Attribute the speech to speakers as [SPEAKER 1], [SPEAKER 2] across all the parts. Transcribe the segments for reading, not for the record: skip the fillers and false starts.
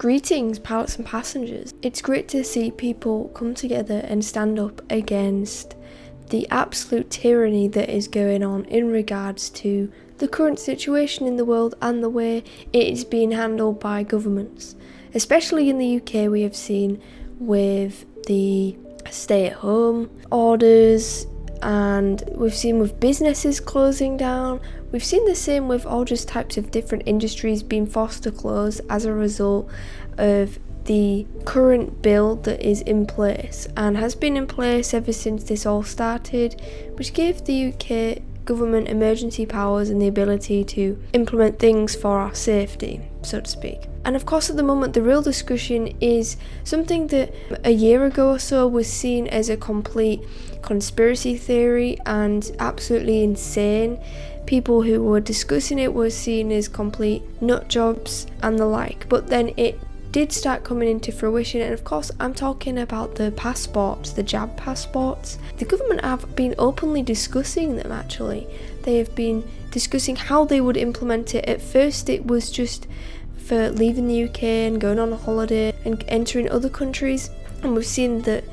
[SPEAKER 1] Greetings, pilots and passengers. It's great to see people come together and stand up against the absolute tyranny that is going on in regards to the current situation in the world and the way it is being handled by governments. Especially in the UK, we have seen with the stay-at-home orders, and we've seen with businesses closing down. We've seen the same with all just types of different industries being forced to close as a result of the current bill that is in place and has been in place ever since this all started, which gave the UK government emergency powers and the ability to implement things for our safety, so to speak. And of course, at the moment, the real discussion is something that a year ago or so was seen as a complete conspiracy theory and absolutely insane. People who were discussing it were seen as complete nut jobs and the like. But then it did start coming into fruition, and of course I'm talking about the passports, the jab passports. The government have been openly discussing them actually. They have been discussing how they would implement it. At first it was just for leaving the UK and going on a holiday and entering other countries, and we've seen that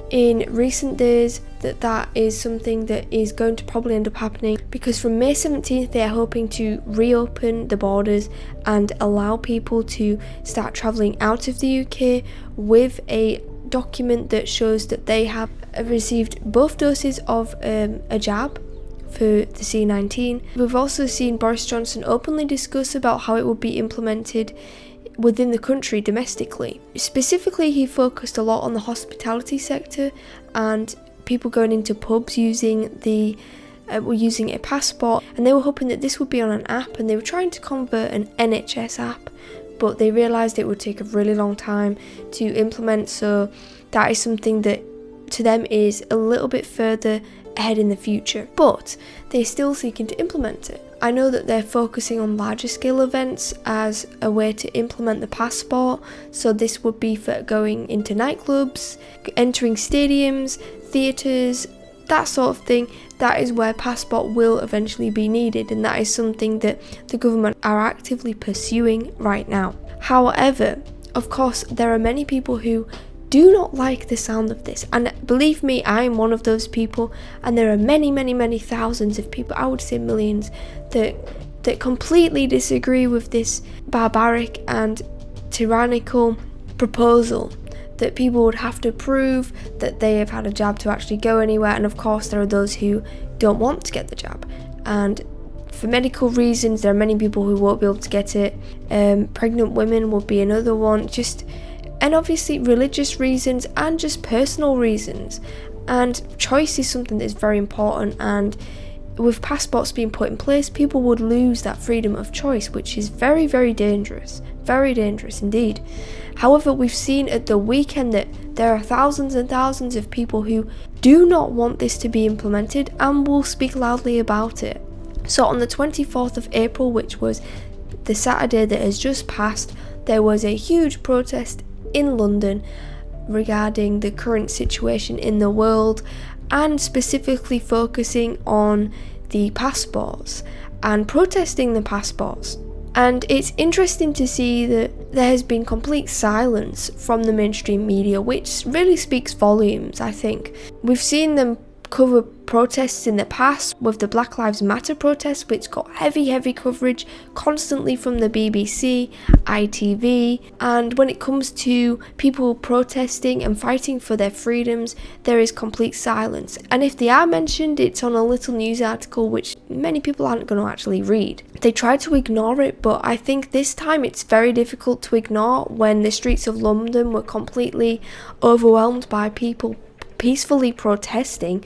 [SPEAKER 1] in recent days that is something that is going to probably end up happening, because from May 17th they are hoping to reopen the borders and allow people to start travelling out of the UK with a document that shows that they have received both doses of a jab for the C19. We've also seen Boris Johnson openly discuss about how it would be implemented within the country domestically. Specifically, he focused a lot on the hospitality sector and people going into pubs using a passport, and they were hoping that this would be on an app, and they were trying to convert an NHS app, but they realised it would take a really long time to implement, so that is something that to them is a little bit further ahead in the future, but they're still seeking to implement it. I know that they're focusing on larger scale events as a way to implement the passport, so this would be for going into nightclubs, entering stadiums, theatres, that sort of thing. That is where passport will eventually be needed, and that is something that the government are actively pursuing right now. However, of course, there are many people who do not like the sound of this, and believe me, I'm one of those people, and there are many thousands of people, I would say millions, that completely disagree with this barbaric and tyrannical proposal that people would have to prove that they have had a jab to actually go anywhere. And of course there are those who don't want to get the jab, and for medical reasons there are many people who won't be able to get it. Pregnant women will be another one, and obviously religious reasons and just personal reasons. And choice is something that is very important, and with passports being put in place, people would lose that freedom of choice, which is very dangerous indeed. However, we've seen at the weekend that there are thousands and thousands of people who do not want this to be implemented and will speak loudly about it. So on the 24th of April, which was the Saturday that has just passed, there was a huge protest in London regarding the current situation in the world, and specifically focusing on the passports and protesting the passports. And it's interesting to see that there has been complete silence from the mainstream media, which really speaks volumes, I think. We've seen them cover protests in the past with the Black Lives Matter protests, which got heavy coverage constantly from the BBC, ITV, and when it comes to people protesting and fighting for their freedoms, there is complete silence. And if they are mentioned, it's on a little news article which many people aren't going to actually read. They try to ignore it, but I think this time it's very difficult to ignore when the streets of London were completely overwhelmed by people peacefully protesting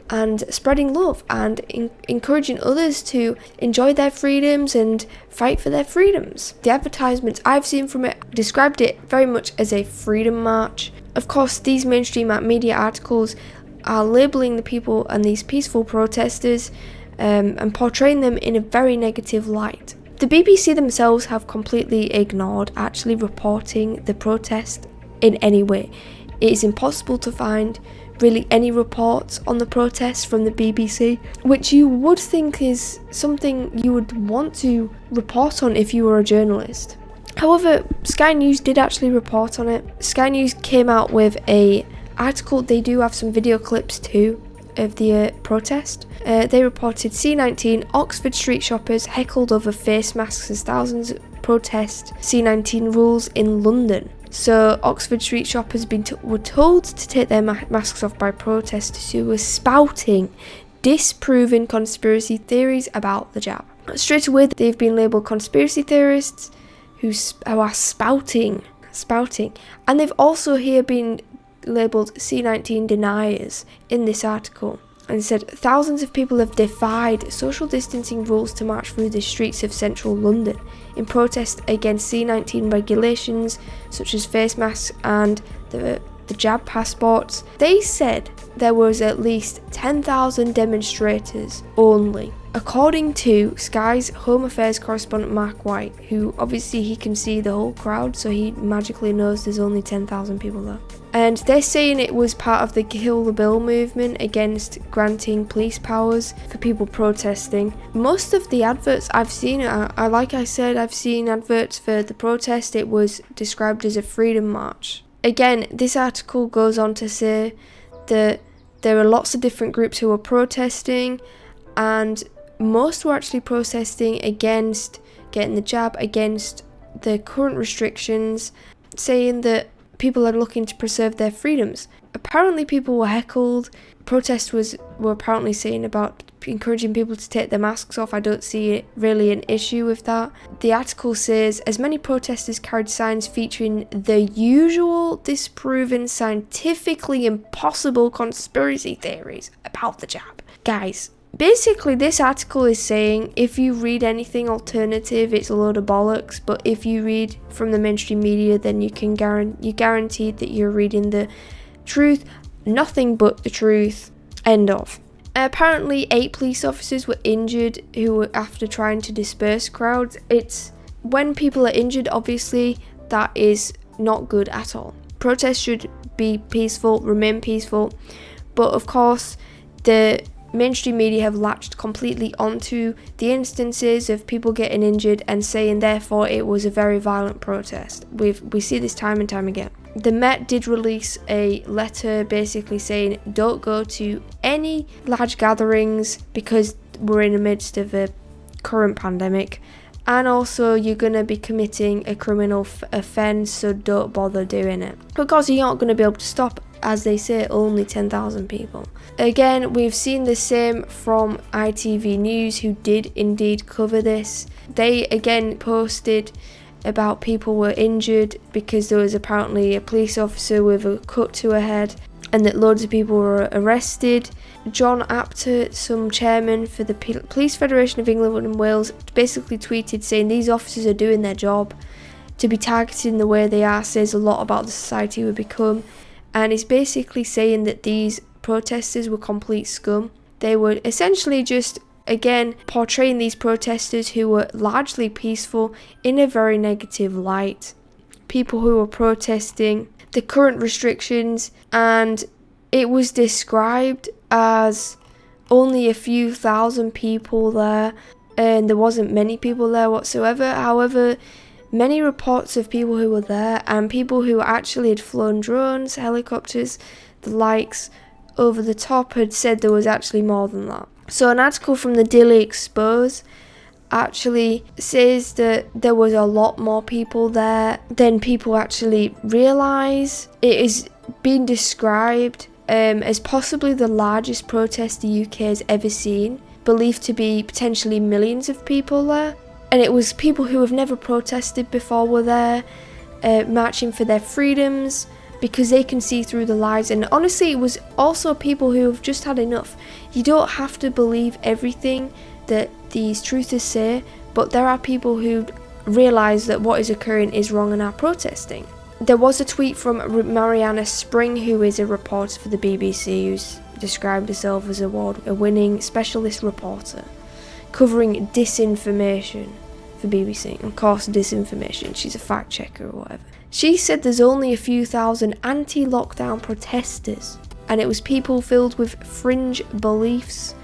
[SPEAKER 1] and spreading love and encouraging others to enjoy their freedoms and fight for their freedoms. The advertisements I've seen from it described it very much as a freedom march. Of course, these mainstream media articles are labelling the people and these peaceful protesters and portraying them in a very negative light. The BBC themselves have completely ignored actually reporting the protest in any way. It is impossible to find really any reports on the protests from the BBC, which you would think is something you would want to report on if you were a journalist. However, Sky News did actually report on it. Sky News came out with a article. They do have some video clips too of the protest. They reported C19 Oxford street shoppers heckled over face masks as thousands protest C19 rules in London. So Oxford street shoppers were told to take their masks off by protesters who were spouting disproven conspiracy theories about the jab. Straight away, they've been labelled conspiracy theorists who are spouting, and they've also here been labelled C19 deniers in this article, and said thousands of people have defied social distancing rules to march through the streets of central London in protest against C19 regulations such as face masks and the jab passports. They said there was at least 10,000 demonstrators only, according to Sky's Home Affairs correspondent Mark White, who obviously he can see the whole crowd, so he magically knows there's only 10,000 people there. And they're saying it was part of the Kill the Bill movement against granting police powers for people protesting. Most of the adverts I've seen, like I said, I've seen adverts for the protest. It was described as a freedom march. Again, this article goes on to say that there are lots of different groups who are protesting, and most were actually protesting against getting the jab, against the current restrictions, saying that people are looking to preserve their freedoms. Apparently people were heckled. Protests were apparently saying about encouraging people to take their masks off. I don't see it really an issue with that. The article says, as many protesters carried signs featuring the usual disproven, scientifically impossible conspiracy theories about the jab. Guys, basically this article is saying if you read anything alternative, it's a load of bollocks, but if you read from the mainstream media, then you're guaranteed that you're reading the truth, nothing but the truth. End of. Apparently 8 police officers were injured who were after trying to disperse crowds. It's when people are injured, obviously that is not good at all. Protests should be peaceful, remain peaceful, but of course the mainstream media have latched completely onto the instances of people getting injured and saying therefore it was a very violent protest. We see this time and time again. The Met did release a letter basically saying don't go to any large gatherings because we're in the midst of a current pandemic, and also you're going to be committing a criminal offence, so don't bother doing it. Because you're not going to be able to stop, as they say, only 10,000 people. Again, we've seen the same from ITV News, who did indeed cover this. They again posted about people were injured because there was apparently a police officer with a cut to her head, and that loads of people were arrested. John Apter, some chairman for the Police Federation of England and Wales, basically tweeted saying these officers are doing their job. To be targeted in the way they are says a lot about the society we become, and he's basically saying that these protesters were complete scum. They were essentially just, again, portraying these protesters who were largely peaceful in a very negative light. People who were protesting the current restrictions, and it was described as only a few thousand people there, and there wasn't many people there whatsoever. However, many reports of people who were there and people who actually had flown drones, helicopters, the likes, over the top had said there was actually more than that. So an article from the Daily Expose actually says that there was a lot more people there than people actually realise. It is being described as possibly the largest protest the UK has ever seen, believed to be potentially millions of people there. And it was people who have never protested before were there, marching for their freedoms, because they can see through the lies. And honestly, it was also people who have just had enough. You don't have to believe everything that these truthers say, but there are people who realise that what is occurring is wrong and are protesting. There was a tweet from Mariana Spring, who is a reporter for the BBC, who's described herself as a winning specialist reporter covering disinformation for BBC. Of course, disinformation, she's a fact checker or whatever. She said there's only a few thousand anti-lockdown protesters, and it was people filled with fringe beliefs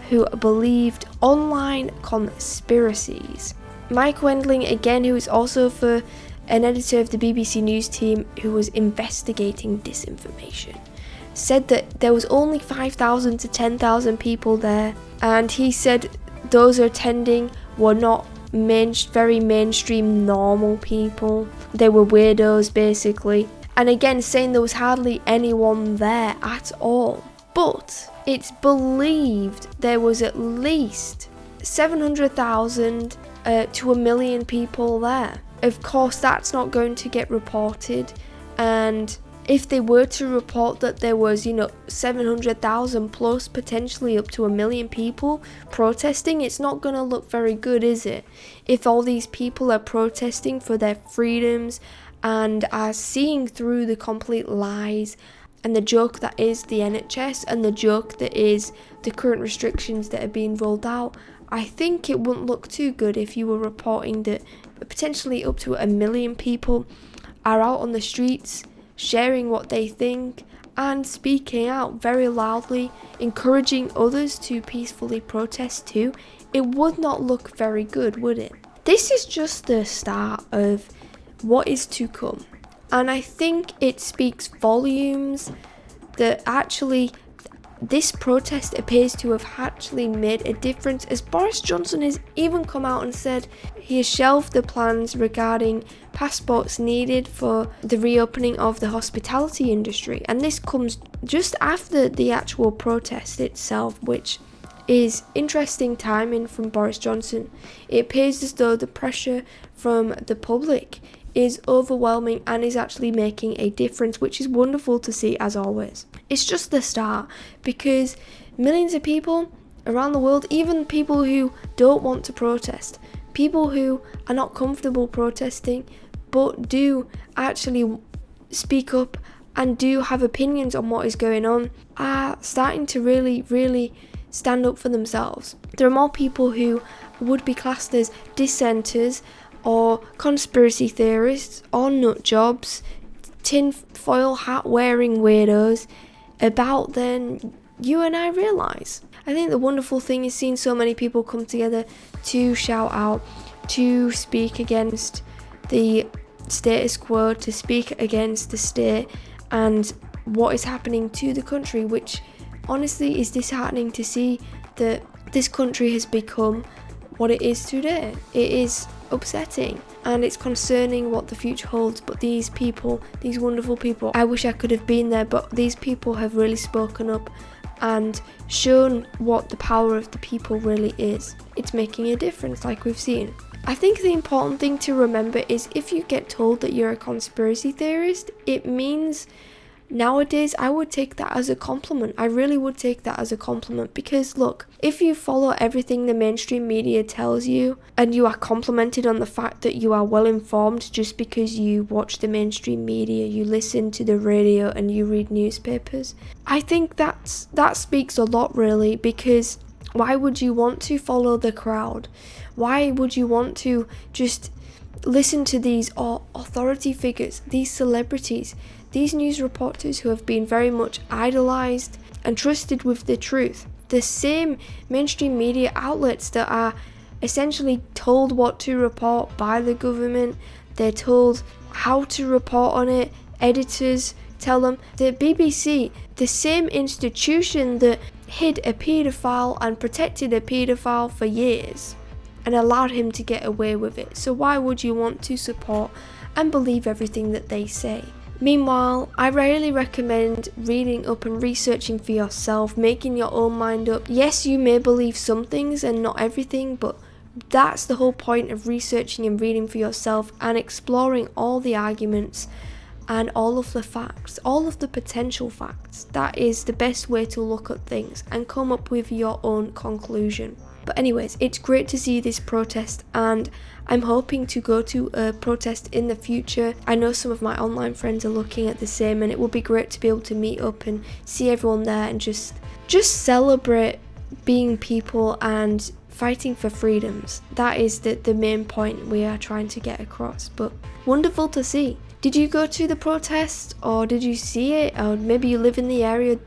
[SPEAKER 1] who believed online conspiracies. Mike Wendling, again, who is also for an editor of the BBC News team who was investigating disinformation, said that there was only 5,000 to 10,000 people there, and he said those attending were not very mainstream normal people. They were weirdos basically, and again saying there was hardly anyone there at all. But it's believed there was at least 700,000 to 1 million people there. Of course that's not going to get reported, and if they were to report that there was 700,000 plus, potentially up to 1 million people protesting, it's not going to look very good, is it? If all these people are protesting for their freedoms and are seeing through the complete lies and the joke that is the NHS and the joke that is the current restrictions that are being rolled out, I think it wouldn't look too good if you were reporting that potentially up to 1 million people are out on the streets sharing what they think and speaking out very loudly, encouraging others to peacefully protest too. It would not look very good, would it? This is just the start of what is to come, and I think it speaks volumes that actually this protest appears to have actually made a difference, as Boris Johnson has even come out and said he has shelved the plans regarding passports needed for the reopening of the hospitality industry. And this comes just after the actual protest itself, which is interesting timing from Boris Johnson. It appears as though the pressure from the public is overwhelming and is actually making a difference, which is wonderful to see as always. It's just the start, because millions of people around the world, even people who don't want to protest, people who are not comfortable protesting but do actually speak up and do have opinions on what is going on, are starting to really stand up for themselves. There are more people who would be classed as dissenters or conspiracy theorists or nut jobs, tin-foil hat wearing weirdos about than you and I realise. I think the wonderful thing is seeing so many people come together to shout out, to speak against the status quo, to speak against the state and what is happening to the country, which honestly is disheartening to see that this country has become what it is today. It is upsetting and it's concerning what the future holds, but these people, these wonderful people, I wish I could have been there, but these people have really spoken up and shown what the power of the people really is. It's making a difference, like we've seen. I think the important thing to remember is if you get told that you're a conspiracy theorist, it means nowadays I would take that as a compliment. I really would take that as a compliment, because look, if you follow everything the mainstream media tells you and you are complimented on the fact that you are well informed just because you watch the mainstream media, you listen to the radio and you read newspapers, I think that speaks a lot really, because why would you want to follow the crowd? Why would you want to just listen to these authority figures, these celebrities, these news reporters who have been very much idolised and trusted with the truth? The same mainstream media outlets that are essentially told what to report by the government, they're told how to report on it, editors tell them. The BBC, the same institution that hid a paedophile and protected a paedophile for years and allowed him to get away with it. So why would you want to support and believe everything that they say? Meanwhile, I really recommend reading up and researching for yourself, making your own mind up. Yes, you may believe some things and not everything, but that's the whole point of researching and reading for yourself and exploring all the arguments and all of the facts, all of the potential facts. That is the best way to look at things and come up with your own conclusion. But anyways, it's great to see this protest, and I'm hoping to go to a protest in the future. I know some of my online friends are looking at the same, and it would be great to be able to meet up and see everyone there and just celebrate being people and fighting for freedoms. That is the main point we are trying to get across. But wonderful to see. Did you go to the protest, or did you see it, or maybe you live in the area?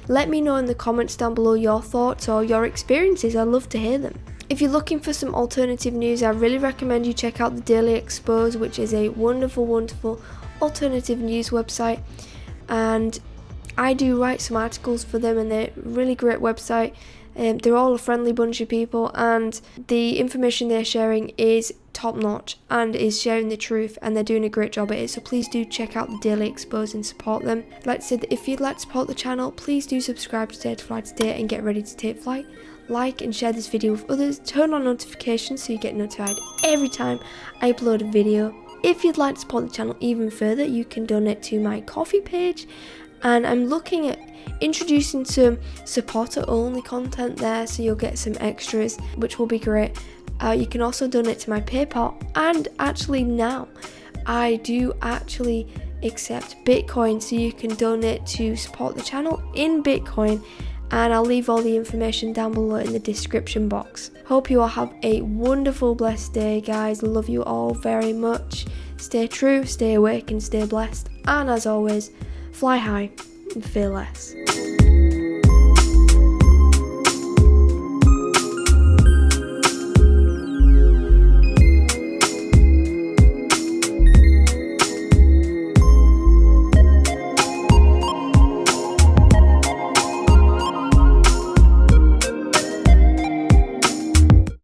[SPEAKER 1] Let me know in the comments down below your thoughts or your experiences. I'd love to hear them. If you're looking for some alternative news, I really recommend you check out the Daily Expose, which is a wonderful alternative news website, and I do write some articles for them, and they're a really great website. They're all a friendly bunch of people, and the information they're sharing is top notch and is sharing the truth, and they're doing a great job at it. So please do check out the Daily Expose and support them. Like I said, if you'd like to support the channel, please do subscribe to Dare to Fly Today and get ready to take flight. Like and share this video with others. Turn on notifications so you get notified every time I upload a video. If you'd like to support the channel even further, you can donate to my Ko-fi page, and I'm looking at introducing some supporter only content there, so you'll get some extras, which will be great. You can also donate to my PayPal, and actually now I do actually accept Bitcoin, so you can donate to support the channel in Bitcoin, and I'll leave all the information down below in the description box. Hope you all have a wonderful, blessed day, guys. Love you all very much. Stay true, stay awake, and stay blessed, and as always, fly high and fear less.